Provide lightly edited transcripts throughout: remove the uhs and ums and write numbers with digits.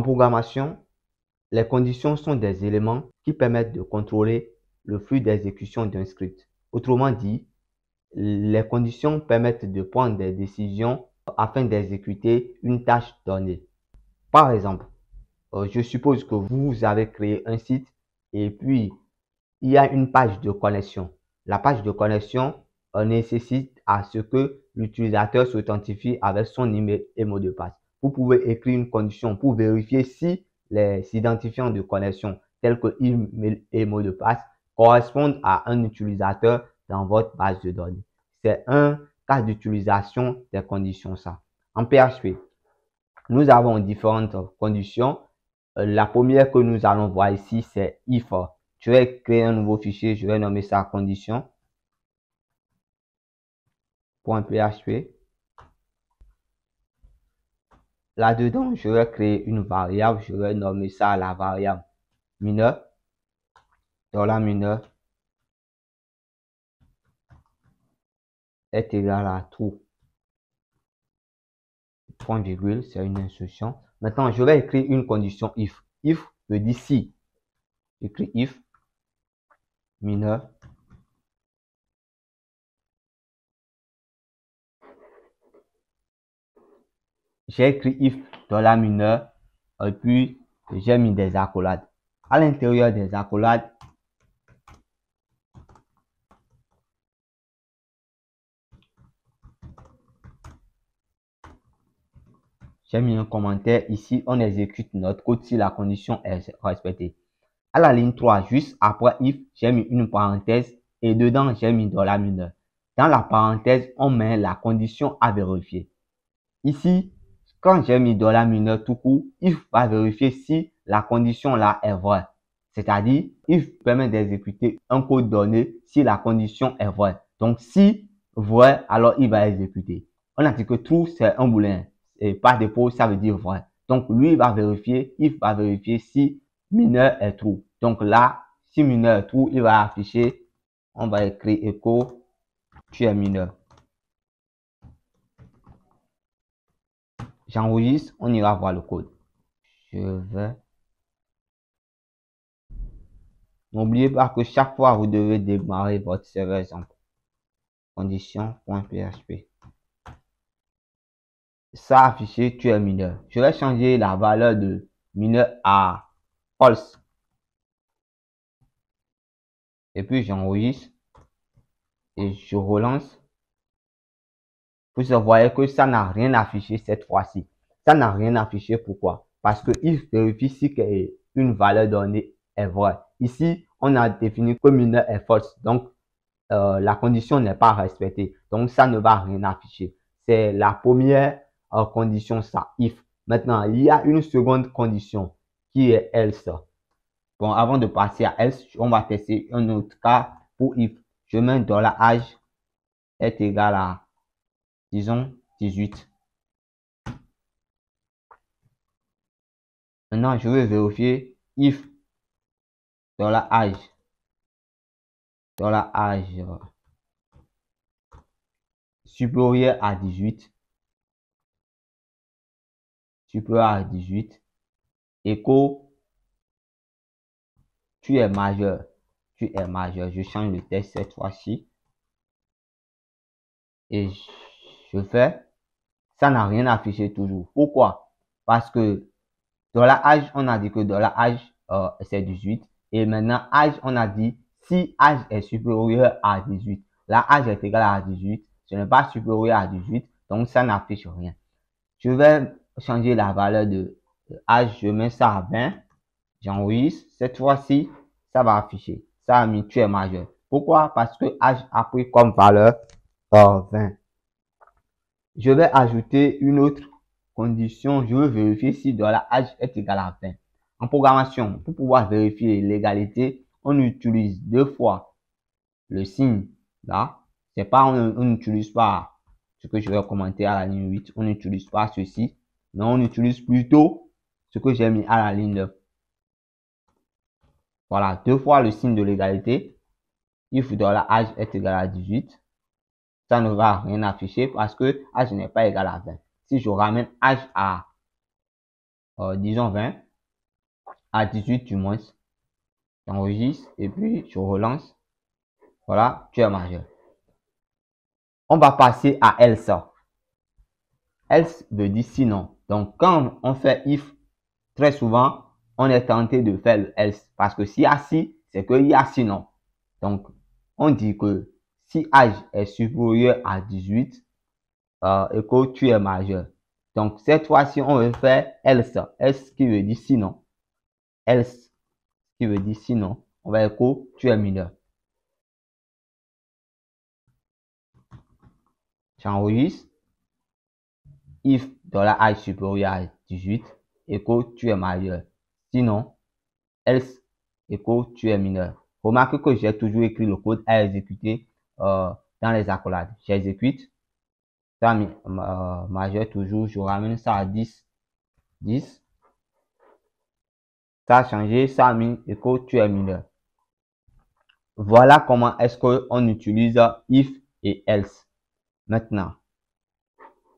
programmation, les conditions sont des éléments qui permettent de contrôler le flux d'exécution d'un script. Autrement dit, les conditions permettent de prendre des décisions afin d'exécuter une tâche donnée. Par exemple, je suppose que vous avez créé un site et puis il y a une page de connexion. La page de connexion nécessite à ce que l'utilisateur s'authentifie avec son email et mot de passe. Vous pouvez écrire une condition pour vérifier si les identifiants de connexion tels que email et mot de passe correspondent à un utilisateur dans votre base de données. C'est un cas d'utilisation des conditions ça. En PHP, nous avons différentes conditions. La première que nous allons voir ici, c'est if. Je vais créer un nouveau fichier, je vais nommer ça condition. .php. Là-dedans, je vais créer une variable, je vais nommer ça la variable mineur, $mineur est égal à true. Point virgule, c'est une instruction. Maintenant, je vais écrire une condition if. If veut dire si. J'écris if mineur j'ai écrit if $mineur et puis j'ai mis des accolades. À l'intérieur des accolades, j'ai mis un commentaire. Ici, on exécute notre code si la condition est respectée. À la ligne 3, juste après if, j'ai mis une parenthèse et dedans, j'ai mis $mineur. Dans la parenthèse, on met la condition à vérifier. Ici, quand j'ai mis $mineur tout court, if va vérifier si la condition là est vraie. C'est-à-dire, if permet d'exécuter un code donné si la condition est vraie. Donc, si vrai, alors il va exécuter. On a dit que true, c'est un booléen. Et par défaut, ça veut dire vrai. Donc, lui, il va vérifier, if va vérifier si mineur est true. Donc là, si mineur est true, il va afficher, on va écrire echo, tu es mineur. J'enregistre, on ira voir le code. Je vais. N'oubliez pas que chaque fois, vous devez démarrer votre serveur exemple. Condition.php. Ça a affiché, tu es mineur. Je vais changer la valeur de mineur à false. Et puis, j'enregistre. Et je relance. Vous voyez que ça n'a rien affiché cette fois-ci. Ça n'a rien affiché. Pourquoi? Parce que il vérifie si une valeur donnée est vraie. Ici, on a défini que mineur est false. Donc, la condition n'est pas respectée. Donc, ça ne va rien afficher. C'est la première condition, ça, if. Maintenant, il y a une seconde condition qui est else. Bon, avant de passer à else, on va tester un autre cas pour if. Je mets $âge est égal à, disons, 18. Maintenant, je vais vérifier if $âge supérieur à 18 écho tu es majeur. Je change le texte cette fois-ci et je fais, ça n'a rien affiché toujours. Pourquoi? Parce que $âge, on a dit que $âge c'est 18 et maintenant âge, on a dit si âge est supérieur à 18. Là, âge est égal à 18, ce n'est pas supérieur à 18, donc ça n'affiche rien. Je vais changer la valeur de âge, je mets ça à 20, j'enregistre, cette fois-ci, ça va afficher. Ça a mis tu es majeur. Pourquoi? Parce que âge a pris comme valeur 20. Je vais ajouter une autre condition. Je veux vérifier si $âge est égal à 20. En programmation, pour pouvoir vérifier l'égalité, on utilise deux fois le signe là. C'est pas, on n'utilise pas ce que je vais commenter à la ligne 8. On n'utilise pas ceci. Mais on utilise plutôt ce que j'ai mis à la ligne 9. Voilà, deux fois le signe de l'égalité. If $âge est égal à 18. Ça ne va rien afficher parce que âge n'est pas égal à 20. Si je ramène âge à disons 20, à 18 du moins. J'enregistre et puis je relance. Voilà, tu es majeur. On va passer à else. Else veut dire sinon. Donc, quand on fait if, très souvent, on est tenté de faire le else. Parce que s'il y a si, c'est qu'il y a sinon. Donc, on dit que si âge est supérieur à 18 et que tu es majeur. Donc, cette fois-ci, on veut faire else. Else qui veut dire sinon. Else qui veut dire sinon. On va dire que tu es mineur. J'enregistre. If $âge supérieur à 18 et que tu es majeur. Sinon, else et que tu es mineur. Remarque que j'ai toujours écrit le code à exécuter dans les accolades. J'exécute. Ça majeur toujours. Je ramène ça à 10. 10. Ça a changé. Ça a mis et que tu es mineur. Voilà comment est-ce qu'on utilise if et else. Maintenant,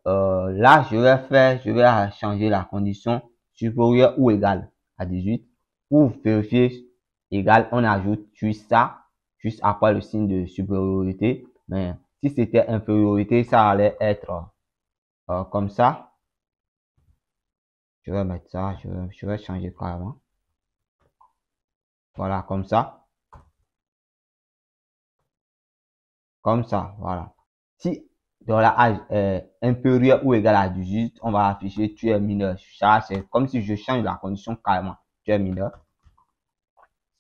là, je vais changer la condition supérieure ou égale à 18. Pour vérifier égal, on ajoute juste ça, juste après le signe de supériorité. Mais si c'était infériorité, ça allait être comme ça. Je vais mettre ça, je vais changer carrément. Voilà, comme ça. Comme ça, voilà. Si dans la âge est inférieur ou égal à 18, on va afficher tu es mineur. Ça, c'est comme si je change la condition carrément. Tu es mineur.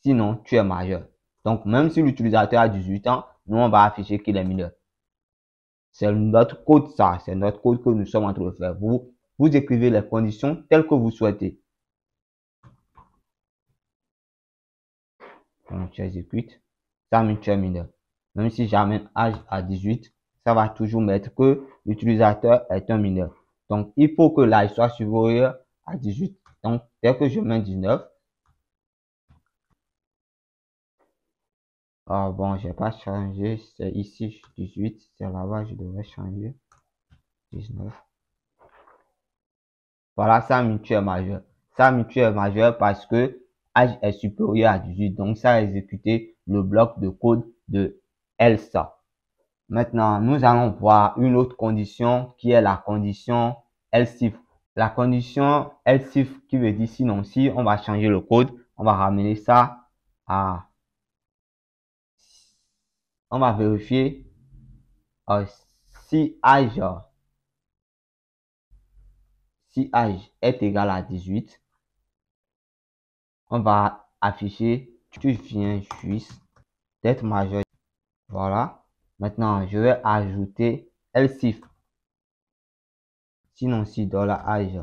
Sinon, tu es majeur. Donc, même si l'utilisateur a 18 ans, nous, on va afficher qu'il est mineur. C'est notre code, ça. C'est notre code que nous sommes en train de faire. Vous écrivez les conditions telles que vous souhaitez. Donc, tu exécutes. Ça met tu es mineur. Même si j'amène âge à 18, ça va toujours mettre que l'utilisateur est un mineur. Donc, il faut que l'âge soit supérieur à 18. Donc, dès que je mets 19, ah bon, je n'ai pas changé. C'est ici 18. C'est là-bas, je devrais changer 19. Voilà, ça tu es majeur. Ça tu es majeur parce que âge est supérieur à 18. Donc, ça a exécuté le bloc de code de ELSA. Maintenant, nous allons voir une autre condition qui est la condition else if. La condition else if qui veut dire sinon si, on va changer le code. On va ramener ça à... On va vérifier si âge est égal à 18. On va afficher tu viens juste d'être majeur. Voilà. Maintenant, je vais ajouter else if. Sinon, si $âge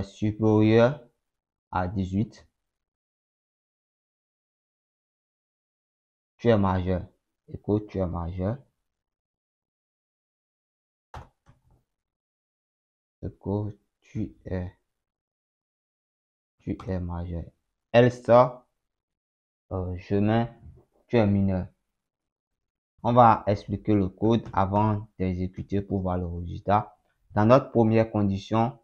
supérieur à 18, tu es majeur. Écoute, tu es majeur. Écoute, tu es majeur. Else, je mets tu es mineur. On va expliquer le code avant d'exécuter pour voir le résultat. Dans notre première condition,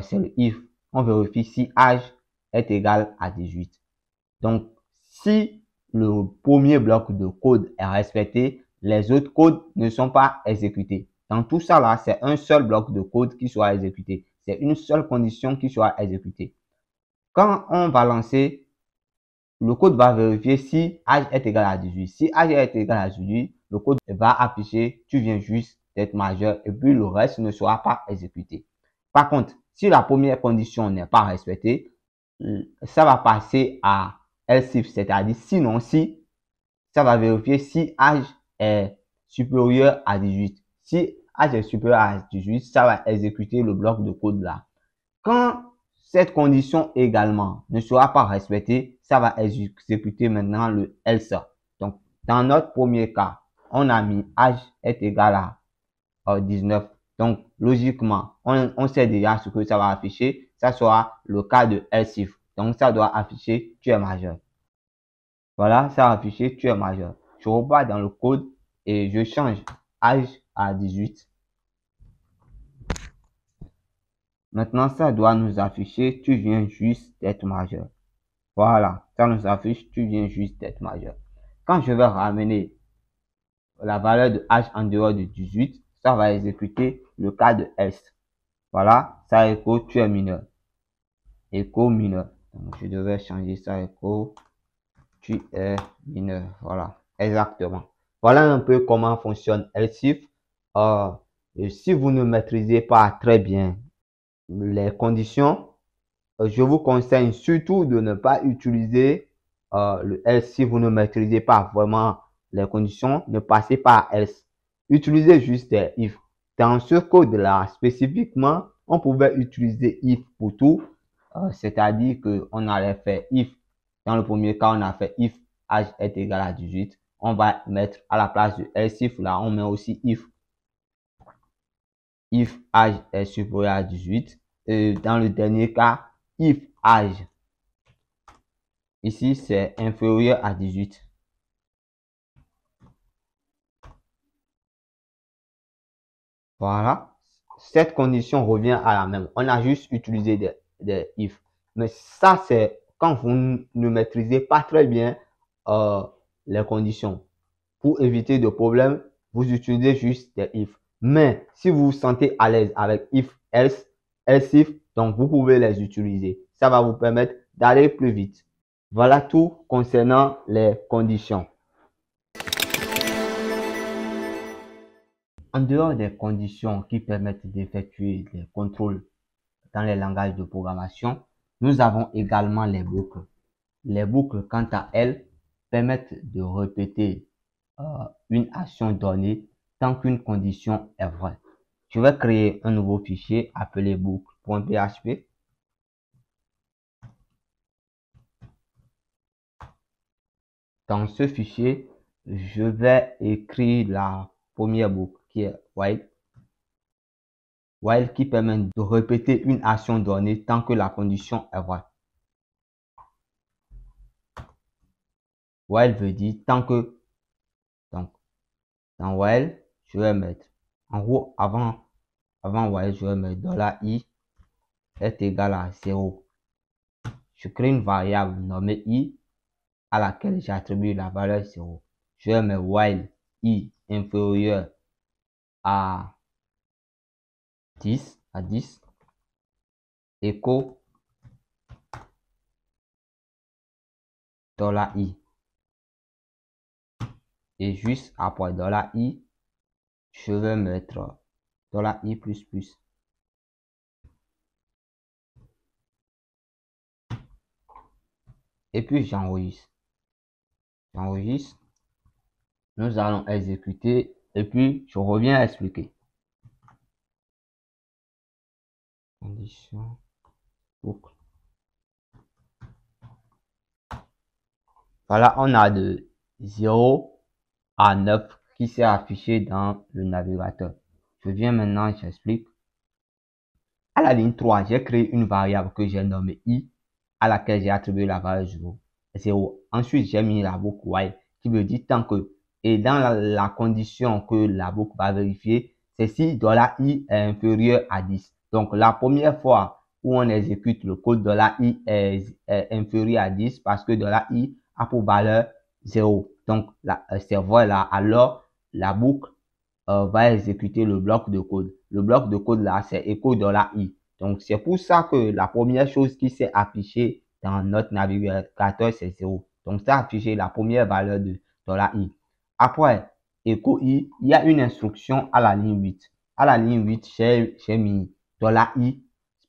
c'est le if. On vérifie si âge est égal à 18. Donc, si le premier bloc de code est respecté, les autres codes ne sont pas exécutés. Dans tout ça là, c'est un seul bloc de code qui sera exécuté. C'est une seule condition qui sera exécutée. Quand on va lancer, le code va vérifier si âge est égal à 18. Si âge est égal à 18, le code va afficher tu viens juste d'être majeur et puis le reste ne sera pas exécuté. Par contre, si la première condition n'est pas respectée, ça va passer à else if, c'est-à-dire sinon si, ça va vérifier si âge est supérieur à 18. Si âge est supérieur à 18, ça va exécuter le bloc de code là. Quand cette condition également ne sera pas respectée, ça va exécuter maintenant le else. Donc, dans notre premier cas, on a mis âge est égal à 19. Donc, logiquement, on sait déjà ce que ça va afficher. Ça sera le cas de else if. Donc, ça doit afficher tu es majeur. Voilà, ça a affiché tu es majeur. Je repars dans le code et je change âge à 18. Maintenant, ça doit nous afficher, tu viens juste d'être majeur. Voilà, ça nous affiche, tu viens juste d'être majeur. Quand je vais ramener la valeur de H en dehors de 18, ça va exécuter le cas de S. Voilà, ça écho, tu es mineur. Écho mineur. Donc, je devais changer ça, écho, tu es mineur. Voilà, exactement. Voilà un peu comment fonctionne Elsif. Si vous ne maîtrisez pas très bien les conditions, je vous conseille surtout de ne pas utiliser le else si vous ne maîtrisez pas vraiment les conditions. Ne passez pas à else. Utilisez juste des if. Dans ce code-là, spécifiquement, on pouvait utiliser if pour tout. C'est-à-dire qu'on allait faire if. Dans le premier cas, on a fait if âge est égal à 18. On va mettre à la place de else if, là, on met aussi if âge est supérieur à 18. Et dans le dernier cas, if âge, ici c'est inférieur à 18. Voilà, cette condition revient à la même. On a juste utilisé des if. Mais ça, c'est quand vous ne maîtrisez pas très bien les conditions. Pour éviter de problèmes, vous utilisez juste des if. Mais si vous vous sentez à l'aise avec if, else, else if, donc vous pouvez les utiliser. Ça va vous permettre d'aller plus vite. Voilà tout concernant les conditions. En dehors des conditions qui permettent d'effectuer les contrôles dans les langages de programmation, nous avons également les boucles. Les boucles, quant à elles, permettent de répéter une action donnée tant qu'une condition est vraie. Je vais créer un nouveau fichier appelé boucle.php. Dans ce fichier, je vais écrire la première boucle qui est while. While qui permet de répéter une action donnée tant que la condition est vraie. While veut dire tant que. Donc, dans while, je vais mettre, en gros, avant while, je vais mettre $i est égal à 0. Je crée une variable nommée i à laquelle j'attribue la valeur 0. Je vais mettre while i inférieur à 10, écho $i. Et juste après $i, je vais mettre $i plus plus. Et puis j'enregistre. Nous allons exécuter et puis je reviens à expliquer. Condition boucle. Voilà, on a de 0 à 9 qui s'est affiché dans le navigateur. Je viens maintenant, j'explique. À la ligne 3, j'ai créé une variable que j'ai nommée i à laquelle j'ai attribué la valeur 0. Ensuite, j'ai mis la boucle while qui veut dire tant que. Et dans la condition que la boucle va vérifier, c'est si $i est inférieur à 10. Donc, la première fois où on exécute le code $i est inférieur à 10 parce que $i a pour valeur 0. Donc, c'est vrai là. Alors, la boucle va exécuter le bloc de code. Le bloc de code là, c'est écho $i. Donc, c'est pour ça que la première chose qui s'est affichée dans notre navigateur, c'est 0. Donc, ça a affiché la première valeur de $i. Après, écho i, il y a une instruction à la ligne 8. À la ligne 8, j'ai mis $i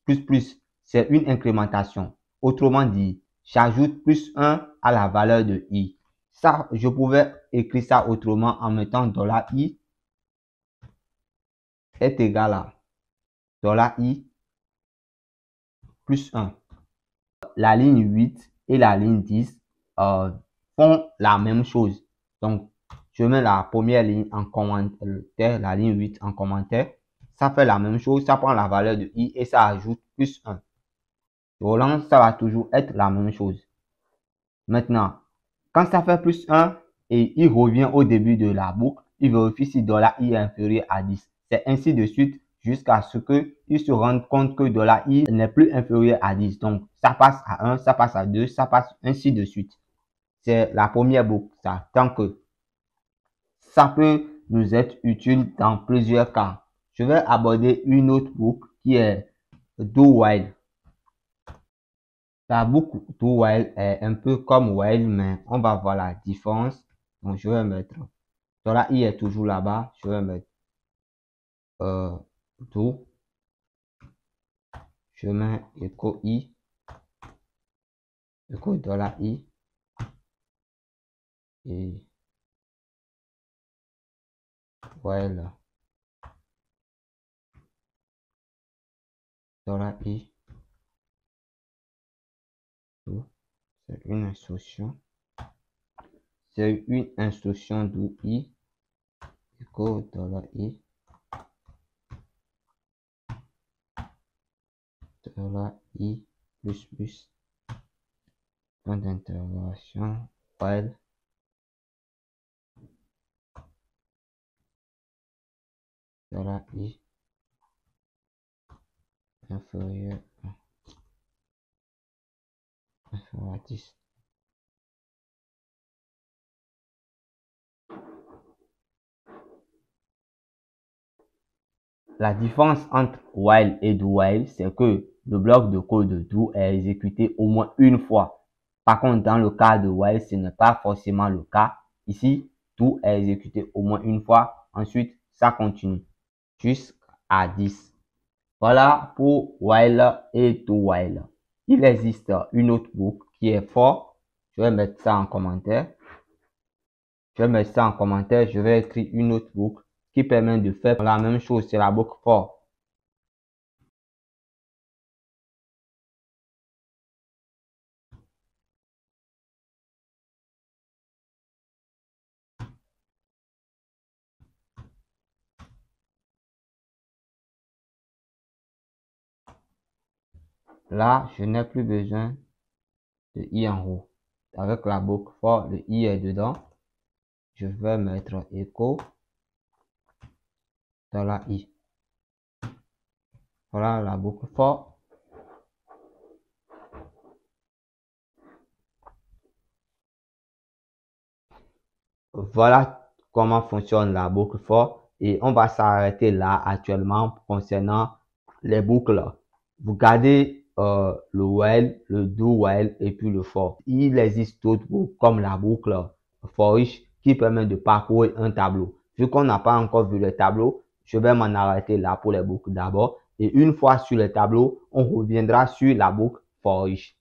plus plus. C'est une incrémentation. Autrement dit, j'ajoute plus 1 à la valeur de i. Ça, je pouvais écrire ça autrement en mettant $i est égal à $i plus 1. La ligne 8 et la ligne 10 font la même chose. Donc, je mets la première ligne en commentaire, la ligne 8 en commentaire. Ça fait la même chose, ça prend la valeur de i et ça ajoute plus 1. Je relance, ça va toujours être la même chose. Maintenant, quand ça fait plus 1 et il revient au début de la boucle, il vérifie si $i est inférieur à 10. C'est ainsi de suite jusqu'à ce qu'il se rende compte que $i n'est plus inférieur à 10. Donc, ça passe à 1, ça passe à 2, ça passe ainsi de suite. C'est la première boucle, ça. Tant que ça peut nous être utile dans plusieurs cas. Je vais aborder une autre boucle qui est do while. La boucle do while est un peu comme while, mais on va voir la différence. Donc, je vais mettre $i est toujours là-bas. Je vais mettre do. Je mets echo i, echo $i et while $i. C'est une instruction. C'est une instruction do i echo $i. $i plus point d'interrogation while $i inférieur à 10. La différence entre while et do while, c'est que le bloc de code de do est exécuté au moins une fois. Par contre, dans le cas de while, ce n'est pas forcément le cas. Ici, do est exécuté au moins une fois. Ensuite, ça continue jusqu'à 10. Voilà pour while et do while. Il existe une autre boucle qui est for. Je vais mettre ça en commentaire. Je vais écrire une autre boucle qui permet de faire la même chose. C'est la boucle for. Là, je n'ai plus besoin de i en haut. Avec la boucle for, le i est dedans. Je vais mettre echo $i. Voilà la boucle for. Voilà comment fonctionne la boucle for. Et on va s'arrêter là actuellement concernant les boucles. Vous gardez le while, le do while et puis le for. Il existe d'autres boucles comme la boucle for each qui permet de parcourir un tableau. Vu qu'on n'a pas encore vu le tableau, je vais m'en arrêter là pour les boucles d'abord. Et une fois sur le tableau, on reviendra sur la boucle for each.